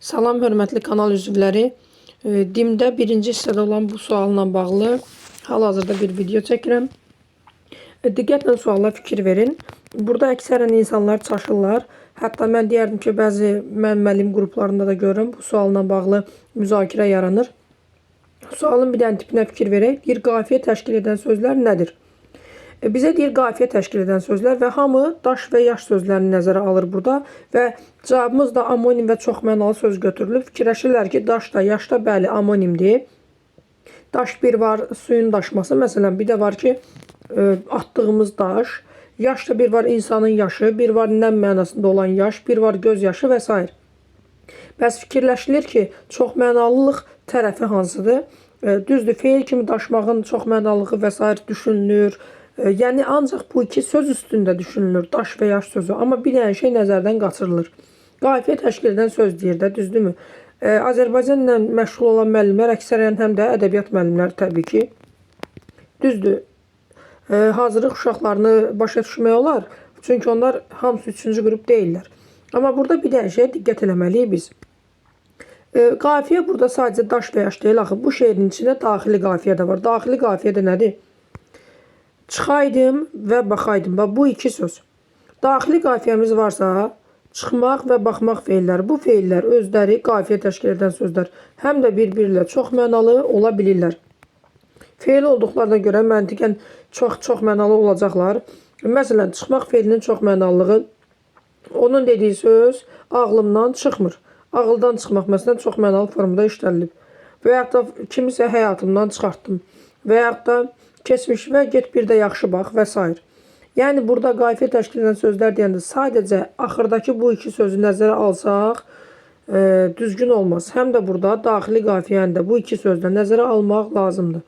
Salam hörmətli kanal üzvləri. Dimdə birinci hissədə olan bu sualla bağlı hal-hazırda bir video çəkirəm. Diqqətlə suala fikir verin. Burada əksərən insanlar çaşırlar. Hətta mən deyərdim ki, bəzi müəllim qruplarında da görürəm, bu sualla bağlı müzakirə yaranır. Sualın bir dənə tipinə fikir verək. Bir qafiyə təşkil edən sözlər nədir? Bizə deyir qafiyə təşkil edən sözlər və hamı daş və yaş sözlərini nəzərə alır burada və cavabımız da amonim və çoxmənalı söz götürülür. Fikirləşirlər ki, daş da, yaş da bəli amonimdir. Daş bir var, suyun daşması. Məsələn, bir də var ki, atdığımız daş. Yaş da bir var, insanın yaşı, bir var nəm mənasında olan yaş, bir var göz yaşı və s. Bəs fikirləşilir ki, çoxmənalılıq tərəfi hansıdır? Düzdür, feil kimi daşmağın çoxmənalığı və s. düşünülür. Yəni ancaq bu iki söz üstündə düşünülür, daş və yaş sözü. Amma bir dənə şey nəzərdən qaçırılır. Qafiyə təşkil edən söz deyir də, düzdürmü? Azərbaycanla məşğul olan müəllimlər əksərən həm də ədəbiyyat müəllimləri təbii ki. Düzdür, hazırlıq uşaqlarını başa düşmək olar. Çünki onlar hamısı 3-cü qrup deyirlər. Amma burada bir dənə şeyə diqqət eləməliyik biz. Qafiyə burada sadəcə daş və yaş deyil. Axı, bu şeirin içində daxili qafiyə də var. Daxili qafiyə də nədir? Çıxaydım və baxaydım. Bax, bu iki söz. Daxili qafiyəmiz varsa, çıxmaq və baxmaq feilləri. Bu feillər özləri qafiyə təşkil edən sözlər. Həm də bir-birilə çox mənalı ola bilirlər. Feil olduqlarına görə məntiqən çox mənalı olacaqlar. Məsələn, çıxmaq feilinin çox mənalılığı, onun dediyi söz ağlımdan çıxmır. Ağıldan çıxmaq məsələn çox mənalı formada işlənilib. Və yaxud da kimisə həyatımdan çıxartdım. Və yaxud da keçmiş və get bir də yaxşı bax və s. Yəni burada qafiyə təşkil edən sözlər deyəndə sadəcə axırdakı bu iki sözü nəzərə alsaq düzgün olmaz. Həm də burada daxili qafiyəni də bu iki sözlə nəzərə almaq lazımdır.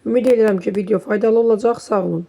Ümid edirəm ki, video faydalı olacaq. Sağ olun.